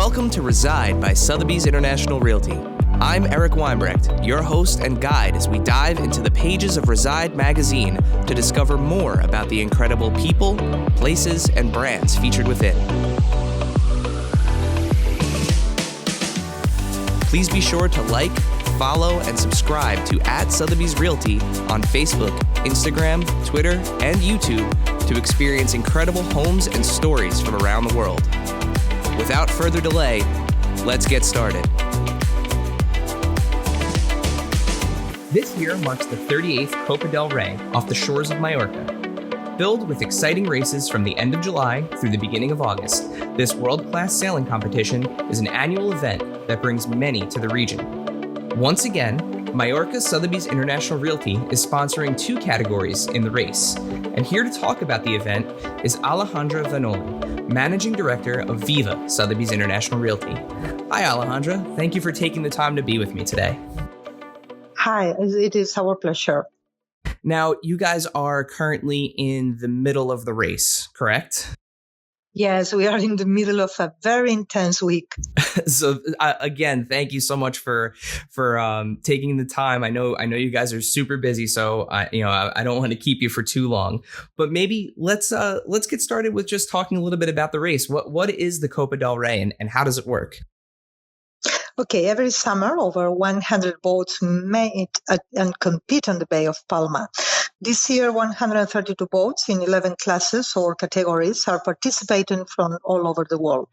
Welcome to RESIDE by Sotheby's International Realty. I'm Eric Weinbrecht, your host and guide as we dive into the pages of RESIDE magazine to discover more about the incredible people, places, and brands featured within. Please be sure to like, follow, and subscribe to @Sotheby's Realty on Facebook, Instagram, Twitter, and YouTube to experience incredible homes and stories from around the world. Without further delay, let's get started. This year marks the 38th Copa Del Rey off the shores of Mallorca. Filled with exciting races from the end of July through the beginning of August, this world-class sailing competition is an annual event that brings many to the region. Once again, Majorca Sotheby's International Realty is sponsoring two categories in the race. And here to talk about the event is Alejandra Vanoli, Managing Director of Viva Sotheby's International Realty. Hi, Alejandra. Thank you for taking the time to be with me today. Hi, it is our pleasure. Now, you guys are currently in the middle of the race, correct? Yes, we are in the middle of a very intense week. So again, thank you so much for taking the time. I know you guys are super busy, so I don't want to keep you for too long. But maybe let's get started with just talking a little bit about the race. What is the Copa del Rey and how does it work? Okay, every summer, over 100 boats meet and compete on the Bay of Palma. This year, 132 boats in 11 classes or categories are participating from all over the world.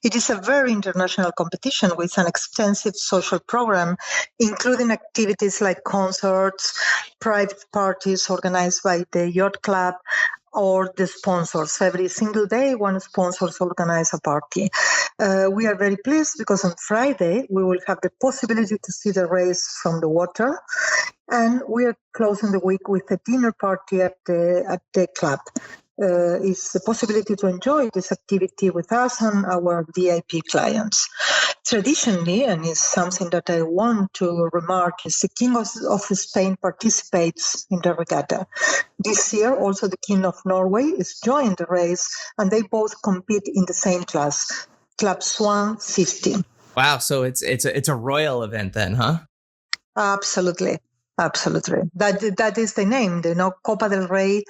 It is a very international competition with an extensive social program, including activities like concerts, private parties organized by the Yacht Club, or the sponsors. Every single day, one sponsor organizes a party. We are very pleased because on Friday, we will have the possibility to see the race from the water. And we are closing the week with a dinner party at the club. It's the possibility to enjoy this activity with us and our VIP clients. Traditionally, and it's something that I want to remark, is the King of Spain participates in the regatta. This year, also the King of Norway is joining the race, and they both compete in the same class, Club Swan 50. Wow, so it's a royal event then, huh? Absolutely. That is the name. Copa del Rey,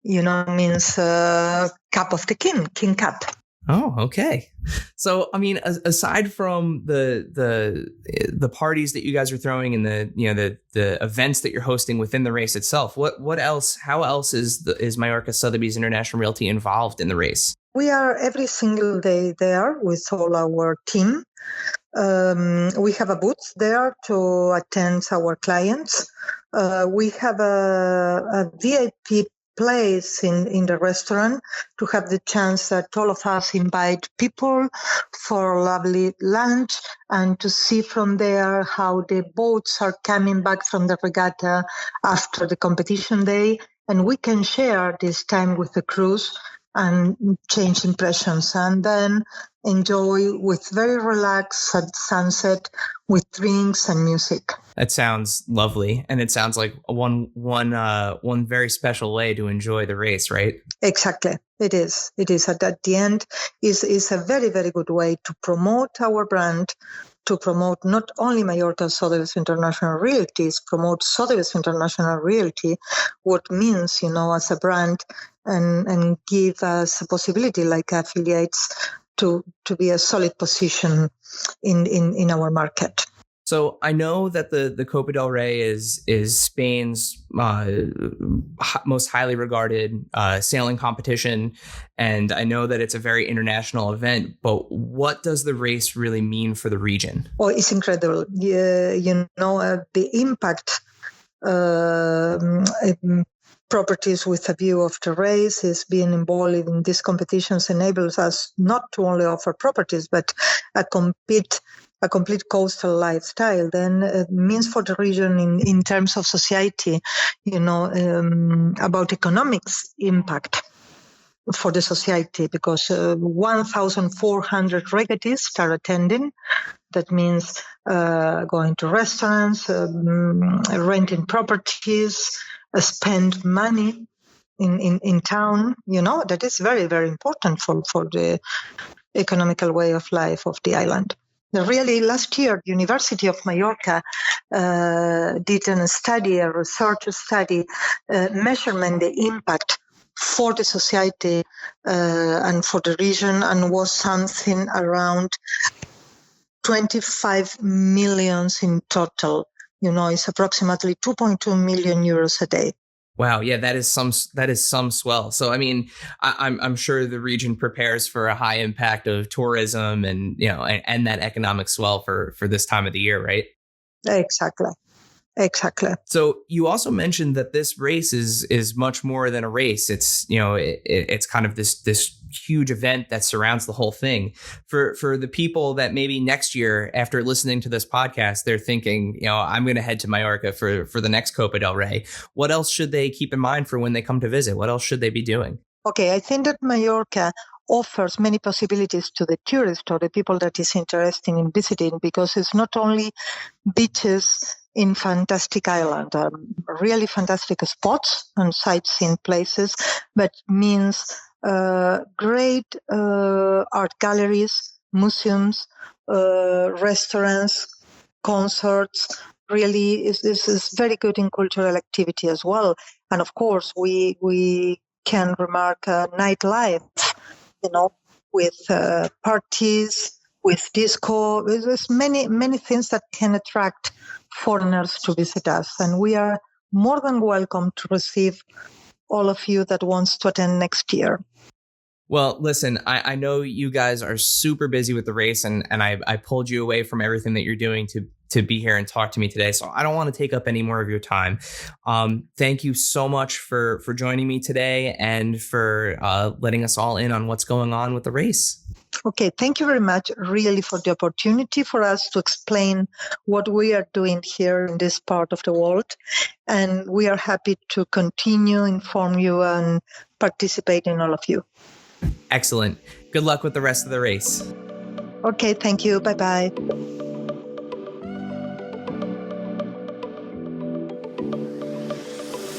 means Cup of the King, King Cup. Oh, okay. So, I mean, aside from the parties that you guys are throwing and the events that you're hosting within the race itself, what else? How else is Majorca Sotheby's International Realty involved in the race? We are every single day there with all our team. We have a booth there to attend our clients. We have a VIP place in the restaurant to have the chance that all of us invite people for a lovely lunch and to see from there how the boats are coming back from the regatta after the competition day. And we can share this time with the crews and change impressions, and then enjoy with very relaxed at sunset with drinks and music. That sounds lovely, and it sounds like one very special way to enjoy the race, right? Exactly, it is. At the end, is a very, very good way to promote our brand, to promote not only Majorca Sotheby's International Realty, promote Sotheby's International Realty, what means, as a brand, and give us a possibility like affiliates to be a solid position in our market. So I know that the Copa del Rey is Spain's most highly regarded sailing competition, and I know that it's a very international event. But what does the race really mean for the region? Oh, it's incredible. The impact. Properties with a view of the race is being involved in these competitions enables us not to only offer properties, but a complete coastal lifestyle. Then it means for the region in terms of society, about economics impact for the society, because 1,400 regattists are attending. That means going to restaurants, renting properties, spend money in town. That is very, very important for the economical way of life of the island. Really, last year, the University of Mallorca did a research study, measurement the impact for the society and for the region, and was something around 25 millions in total. It's approximately 2.2 million euros a day. Wow, yeah, that is some swell. So, I mean, I'm sure the region prepares for a high impact of tourism and and that economic swell for this time of the year, right? Exactly. So you also mentioned that this race is much more than a race. It's it's kind of this huge event that surrounds the whole thing. For the people that maybe next year, after listening to this podcast, they're thinking, I'm going to head to Mallorca for the next Copa del Rey. What else should they keep in mind for when they come to visit? What else should they be doing? Okay, I think that Mallorca offers many possibilities to the tourist or the people that is interested in visiting, because it's not only beaches in fantastic island, really fantastic spots and sightseeing places, but means great art galleries, museums, restaurants, concerts. Really, this is very good in cultural activity as well. And of course, we can remark nightlife, with parties, with disco. There's many things that can attract foreigners to visit us, and we are more than welcome to receive all of you that wants to attend next year. Well, listen, I know you guys are super busy with the race, and I pulled you away from everything that you're doing to be here and talk to me today. So I don't want to take up any more of your time. Thank you so much for joining me today and for letting us all in on what's going on with the race. Okay, thank you very much, really, for the opportunity for us to explain what we are doing here in this part of the world. And we are happy to continue, inform you, and participate in all of you. Excellent. Good luck with the rest of the race. Okay, thank you. Bye-bye.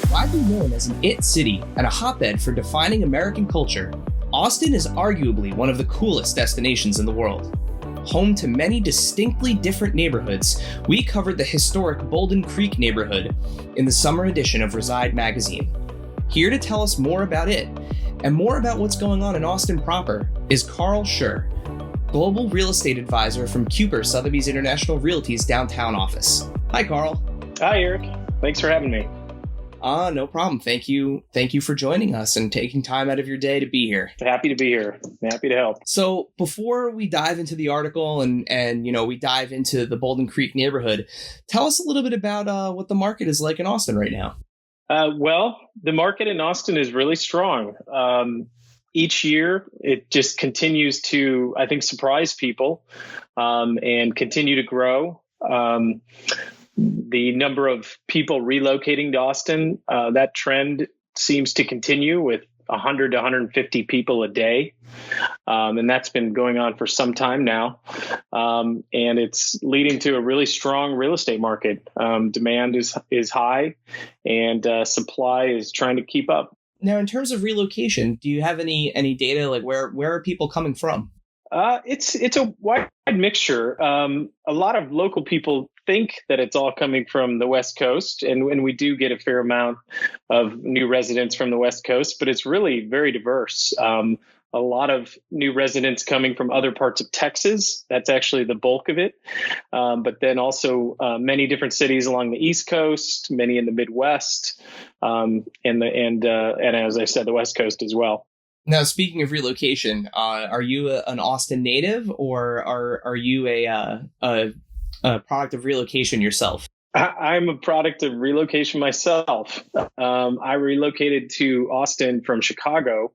Widely known as an it city and a hotbed for defining American culture, Austin is arguably one of the coolest destinations in the world. Home to many distinctly different neighborhoods, we covered the historic Bolden Creek neighborhood in the summer edition of RESIDE magazine. Here to tell us more about it and more about what's going on in Austin proper is Carl Shurr, Global Real Estate Advisor from Kuper, Sotheby's International Realty's downtown office. Hi, Carl. Hi, Eric. Thanks for having me. No problem. Thank you for joining us and taking time out of your day to be here. Happy to be here. Happy to help. So before we dive into the article and we dive into the Bolden Creek neighborhood, tell us a little bit about what the market is like in Austin right now. Well, the market in Austin is really strong. Each year, it just continues to, I think, surprise people and continue to grow. The number of people relocating to Austin, that trend seems to continue with 100 to 150 people a day. And that's been going on for some time now. And it's leading to a really strong real estate market. Demand is high and supply is trying to keep up. Now, in terms of relocation, do you have any data, like where are people coming from? It's a wide mixture. A lot of local people think that it's all coming from the West Coast, and we do get a fair amount of new residents from the West Coast, but it's really very diverse. A lot of new residents coming from other parts of Texas. That's actually the bulk of it. But then also many different cities along the East Coast, many in the Midwest, and as I said, the West Coast as well. Now, speaking of relocation, are you an Austin native, or are you a product of relocation yourself? I'm a product of relocation myself. I relocated to Austin from Chicago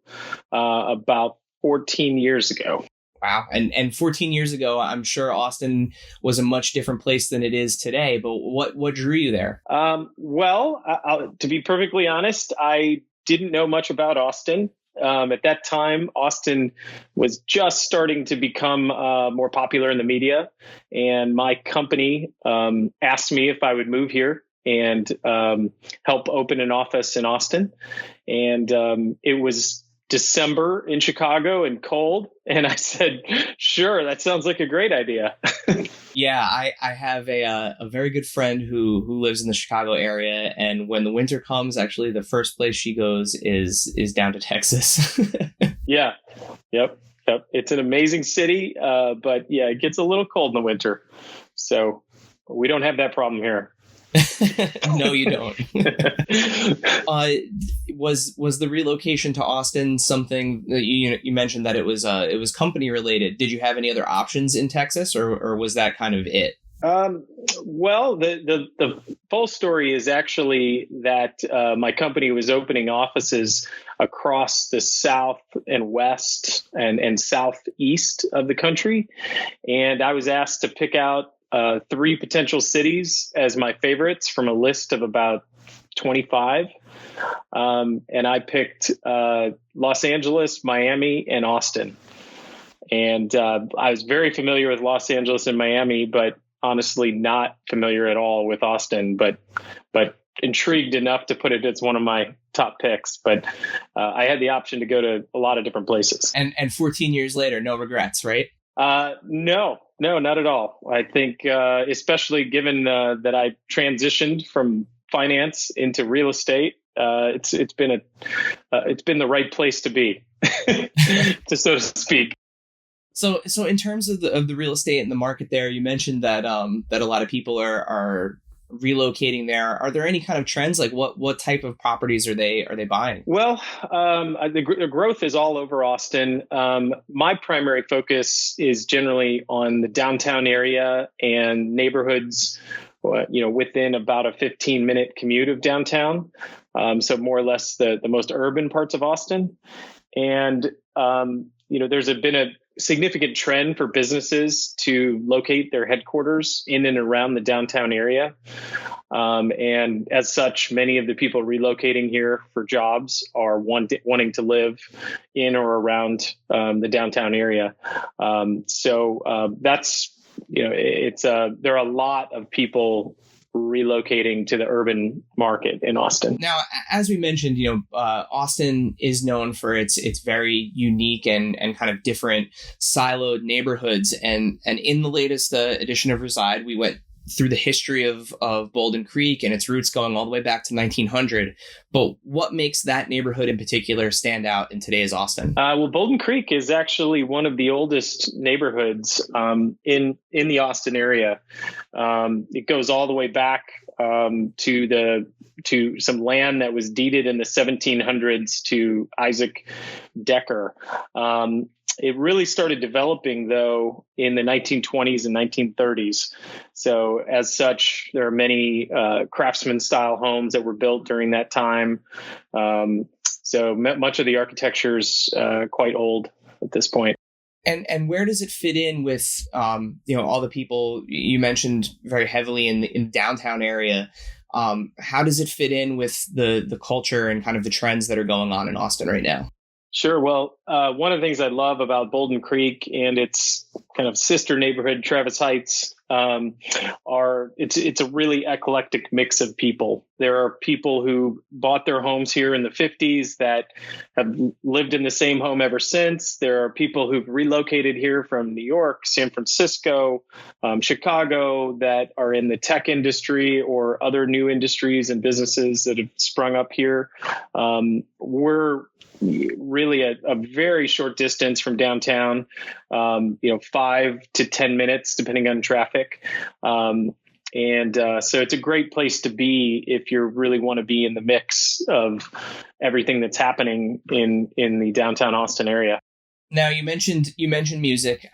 about 14 years ago. Wow. And 14 years ago, I'm sure Austin was a much different place than it is today. But what drew you there? To be perfectly honest, I didn't know much about Austin. At that time, Austin was just starting to become more popular in the media. And my company asked me if I would move here and help open an office in Austin. And it was December in Chicago and cold? And I said, sure, that sounds like a great idea. Yeah, I have a very good friend who lives in the Chicago area, and when the winter comes, actually the first place she goes is down to Texas. Yeah. Yep. It's an amazing city, but yeah, it gets a little cold in the winter. So we don't have that problem here. No, you don't. Was the relocation to Austin something that you mentioned that it was company related? Did you have any other options in Texas, or was that kind of it? Well, the full story is actually that my company was opening offices across the south and west and southeast of the country, and I was asked to pick out 3 potential cities as my favorites from a list of about 25. And I picked Los Angeles, Miami, and Austin. And I was very familiar with Los Angeles and Miami, but honestly not familiar at all with Austin, but intrigued enough to put it as one of my top picks. But I had the option to go to a lot of different places. And 14 years later, no regrets, right? No, not at all. I think, especially given that I transitioned from finance into real estate, it's been the right place to be, so to speak. So in terms of the real estate and the market there, you mentioned that that a lot of people are relocating there. Are there any kind of trends? Like what type of properties are they buying? Well, the growth is all over Austin. My primary focus is generally on the downtown area and neighborhoods, within about a 15-minute commute of downtown. So more or less the most urban parts of Austin. And, there's been a significant trend for businesses to locate their headquarters in and around the downtown area. And as such, many of the people relocating here for jobs are wanting to live in or around the downtown area. So that's, there are a lot of people relocating to the urban market in Austin. Now, as we mentioned, Austin is known for its very unique and kind of different siloed neighborhoods. And in the latest edition of Reside, we went through the history of Bolden Creek and its roots going all the way back to 1900. But what makes that neighborhood in particular stand out in today's Austin? Well, Bolden Creek is actually one of the oldest neighborhoods in the Austin area. It goes all the way back to some land that was deeded in the 1700s to Isaac Decker. It really started developing, though, in the 1920s and 1930s. So as such, there are many craftsman-style homes that were built during that time. So much of the architecture is quite old at this point. And where does it fit in with, all the people you mentioned very heavily in the downtown area? How does it fit in with the culture and kind of the trends that are going on in Austin right now? Sure. Well, one of the things I love about Bolden Creek and its kind of sister neighborhood, Travis Heights, it's a really eclectic mix of people. There are people who bought their homes here in the 50s that have lived in the same home ever since. There are people who've relocated here from New York, San Francisco, Chicago, that are in the tech industry or other new industries and businesses that have sprung up here. We're really a very short distance from downtown, 5 to 10 minutes, depending on traffic. So it's a great place to be if you really want to be in the mix of everything that's happening in the downtown Austin area. Now you mentioned music.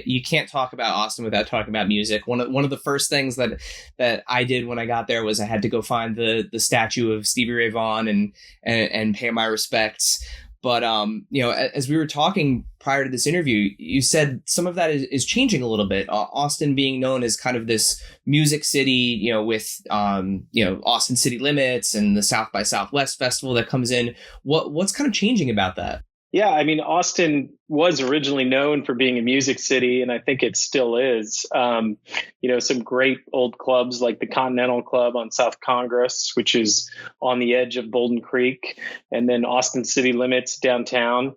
You can't talk about Austin without talking about music. One of the first things that I did when I got there was I had to go find the statue of Stevie Ray Vaughan and pay my respects. But as we were talking prior to this interview, you said some of that is changing a little bit. Austin being known as kind of this music city, with Austin City Limits and the South by Southwest festival that comes in. What's kind of changing about that? Yeah, I mean, Austin was originally known for being a music city, and I think it still is. Some great old clubs like the Continental Club on South Congress, which is on the edge of Bolden Creek, and then Austin City Limits downtown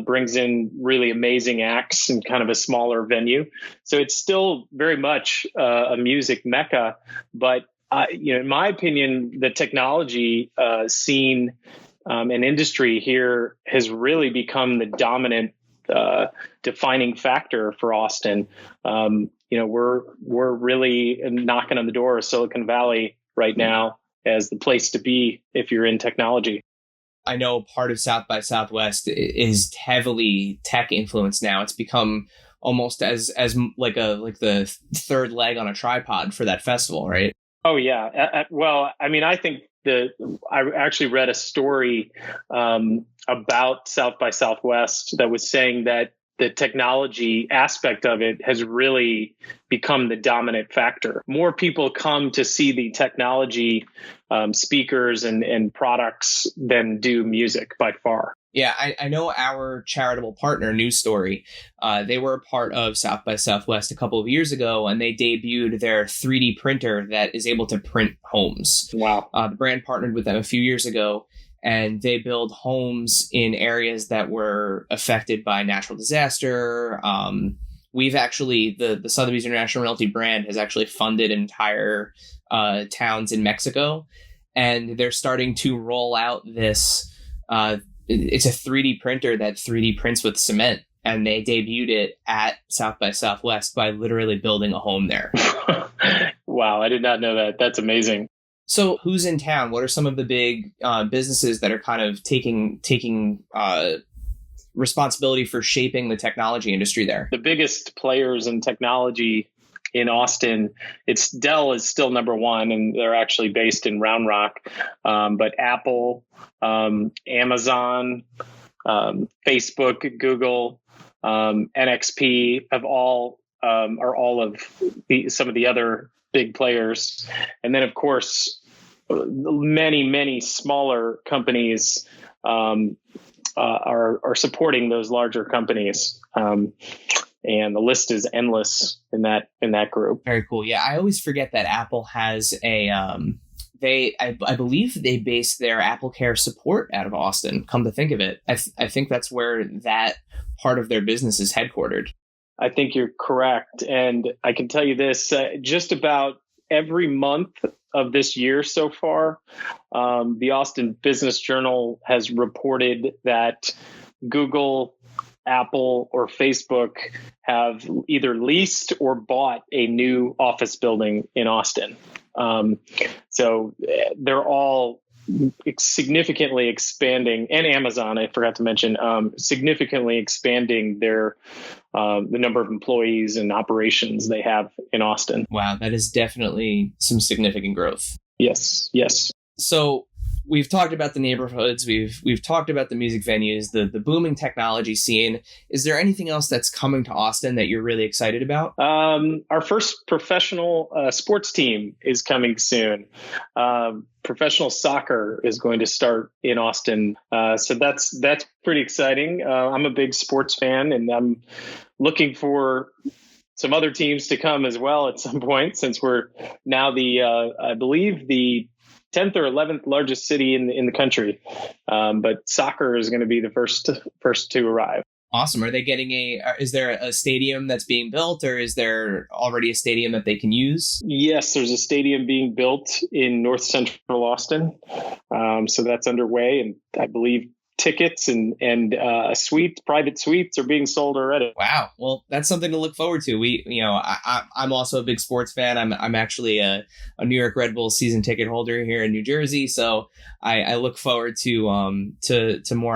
brings in really amazing acts in kind of a smaller venue. So it's still very much a music mecca, but in my opinion, the technology scene and industry here has really become the dominant defining factor for Austin. We're really knocking on the door of Silicon Valley right now as the place to be if you're in technology. I know part of South by Southwest is heavily tech influenced now. It's become almost as like the third leg on a tripod for that festival, right? Oh yeah. Well, I mean, I think I actually read a story about South by Southwest that was saying that the technology aspect of it has really become the dominant factor. More people come to see the technology speakers and products than do music by far. Yeah, I know our charitable partner, News Story, they were a part of South by Southwest a couple of years ago, and they debuted their 3D printer that is able to print homes. Wow. The brand partnered with them a few years ago, and they build homes in areas that were affected by natural disaster. We've actually, the Sotheby's International Realty brand has actually funded entire towns in Mexico, and they're starting to roll out this. It's a 3D printer that 3D prints with cement, and they debuted it at South by Southwest by literally building a home there. Wow, I did not know that. That's amazing. So who's in town? What are some of the big businesses that are kind of taking responsibility for shaping the technology industry there? The biggest players in technology in Austin, Dell is still number one, and they're actually based in Round Rock. But Apple, Amazon, Facebook, Google, NXP are all of some of the other big players. And then, of course, many smaller companies are supporting those larger companies. And the list is endless in that group. Very cool. Yeah, I always forget that Apple has a I believe they base their Apple Care support out of Austin. Come to think of it, I think that's where that part of their business is headquartered. I think you're correct, and I can tell you this: just about every month of this year so far, the Austin Business Journal has reported that Google, Apple, or Facebook have either leased or bought a new office building in Austin. So they're all significantly expanding, and Amazon, I forgot to mention, significantly expanding the number of employees and operations they have in Austin. Wow, that is definitely some significant growth. Yes. So we've talked about the neighborhoods. We've talked about the music venues, the booming technology scene. Is there anything else that's coming to Austin that you're really excited about? Our first professional sports team is coming soon. Professional soccer is going to start in Austin. So that's pretty exciting. I'm a big sports fan, and I'm looking for some other teams to come as well at some point, since we're now I believe the 10th or 11th largest city in the country. But soccer is going to be the first to arrive. Awesome. Are they getting is there a stadium that's being built, or is there already a stadium that they can use? Yes, there's a stadium being built in North Central Austin. So that's underway, and I believe tickets and private suites are being sold already. Wow. Well, that's something to look forward to. I'm also a big sports fan. I'm actually a New York Red Bulls season ticket holder here in New Jersey. So I look forward to more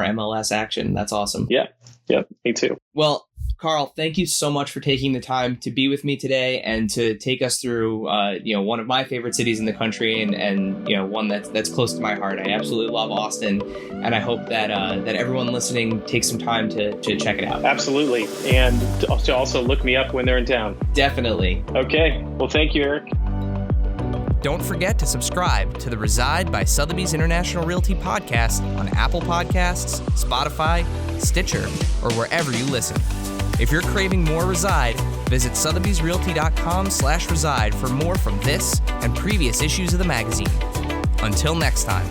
MLS action. That's awesome. Yeah, me too. Well, Carl, thank you so much for taking the time to be with me today and to take us through, one of my favorite cities in the country and one that's close to my heart. I absolutely love Austin, and I hope that everyone listening takes some time to check it out. Absolutely, and to also look me up when they're in town. Definitely. Okay. Well, thank you, Eric. Don't forget to subscribe to the Reside by Sotheby's International Realty podcast on Apple Podcasts, Spotify, Stitcher, or wherever you listen. If you're craving more Reside, visit sotheby'srealty.com/reside for more from this and previous issues of the magazine. Until next time.